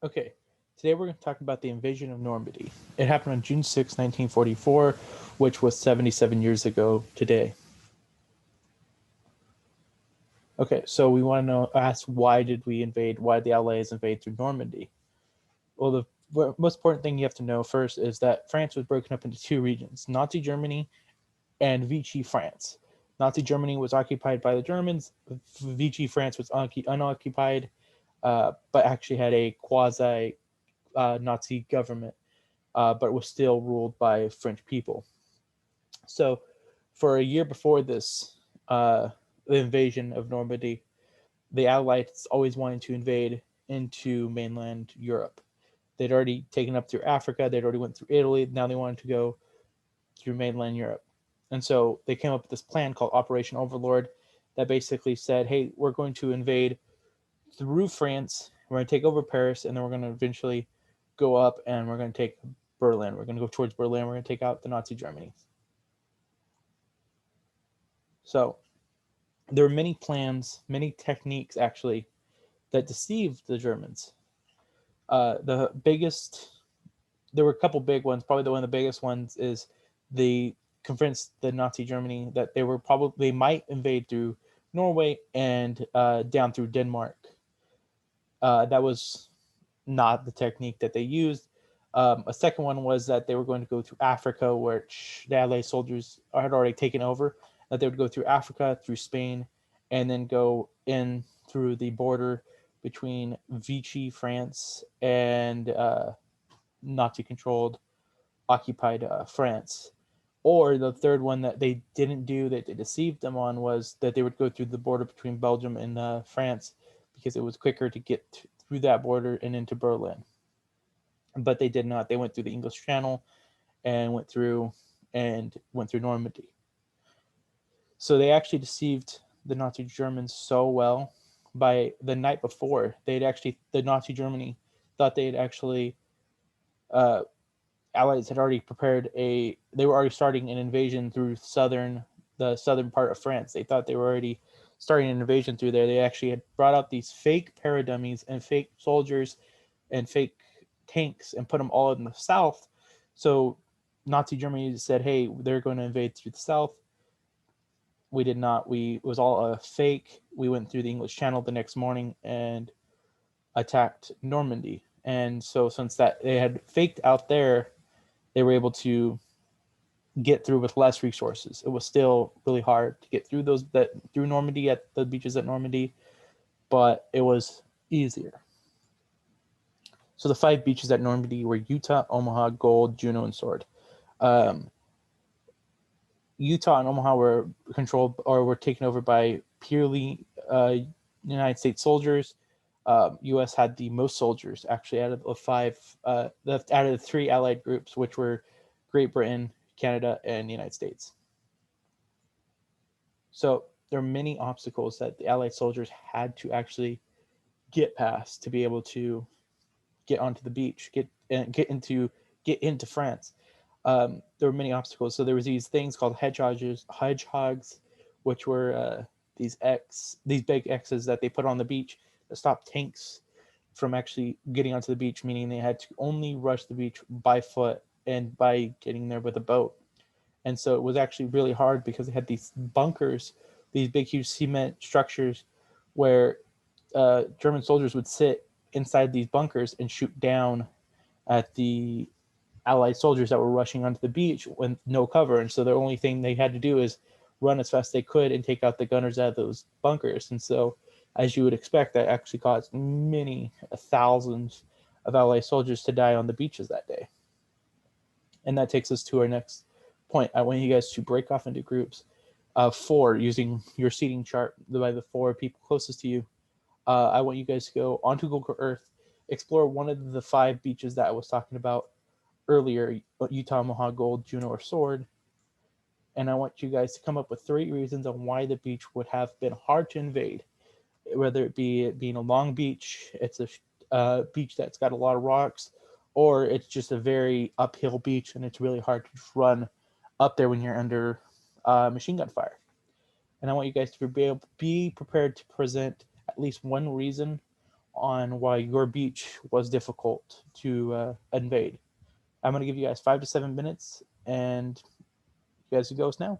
Okay, today we're going to talk about the invasion of Normandy. It happened on June 6, 1944, which was 77 years ago today. Okay, so we want to ask why did we invade? Why did the Allies invade through Normandy? Well, the most important thing you have to know first is that France was broken up into two regions: Nazi Germany and Vichy France. Nazi Germany was occupied by the Germans. Vichy France was unoccupied, but actually had a quasi Nazi government, but was still ruled by French people. So, for a year before this, the invasion of Normandy, the Allies always wanted to invade into mainland Europe. They'd already taken up through Africa. They'd already went through Italy. Now they wanted to go through mainland Europe. And so they came up with this plan called Operation Overlord that basically said, hey, we're going to invade through France. We're going to take over Paris, and then we're going to eventually go up and we're going to take Berlin. We're going to go towards Berlin. We're going to take out the Nazi Germany. So there were many plans, many techniques actually that deceived the Germans. The biggest, there were a couple big ones. Probably the one of the biggest ones is they convinced the Nazi Germany that they might invade through Norway and down through Denmark. That was not the technique that they used. A second one was that they were going to go through Africa, which the Allied soldiers had already taken over. That they would go through Africa, through Spain, and then go in through the border between Vichy France and Nazi-controlled, occupied France. Or the third one that they didn't do, that they deceived them on, was that they would go through the border between Belgium and France because it was quicker to get through that border and into Berlin. But they did not. They went through the English Channel and went through Normandy. So they actually deceived the Nazi Germans so well. By the night before, the Nazi Germany thought they had actually uh, Allies had already they were already starting an invasion through the southern part of France. They thought they were already starting an invasion through there. They actually had brought out these fake paradummies and fake soldiers and fake tanks and put them all in the south. So Nazi Germany said, "Hey, they're going to invade through the south." We did not. It was all a fake. We went through the English Channel the next morning and attacked Normandy. And so since that they had faked out there, they were able to get through with less resources. It was still really hard to get through Normandy at the beaches at Normandy, but it was easier. So the five beaches at Normandy were Utah, Omaha, Gold, Juno, and Sword. Um, Utah and Omaha were controlled or were taken over by purely United States soldiers. U.S. had the most soldiers actually out of the out of the three Allied groups, which were Great Britain, Canada, and the United States. So there are many obstacles that the Allied soldiers had to actually get past to be able to get onto the beach, get into France. There were many obstacles. So there was these things called hedgehogs, which were these big X's that they put on the beach that stopped tanks from actually getting onto the beach, meaning they had to only rush the beach by foot and by getting there with a boat. And so it was actually really hard because they had these bunkers, these big, huge cement structures where German soldiers would sit inside these bunkers and shoot down at the Allied soldiers that were rushing onto the beach with no cover. And so the only thing they had to do is run as fast as they could and take out the gunners out of those bunkers. And so, as you would expect, that actually caused many thousands of Allied soldiers to die on the beaches that day. And that takes us to our next point. I want you guys to break off into groups of four using your seating chart by the four people closest to you. I want you guys to go onto Google Earth, explore one of the five beaches that I was talking about earlier: Utah, Omaha, Gold, Juno, or Sword. And I want you guys to come up with three reasons on why the beach would have been hard to invade. Whether it be it being a long beach, it's a beach that's got a lot of rocks, or it's just a very uphill beach and it's really hard to just run up there when you're under machine gun fire. And I want you guys to be prepared to present at least one reason on why your beach was difficult to invade. I'm going to give you guys 5 to 7 minutes, and you guys can go now.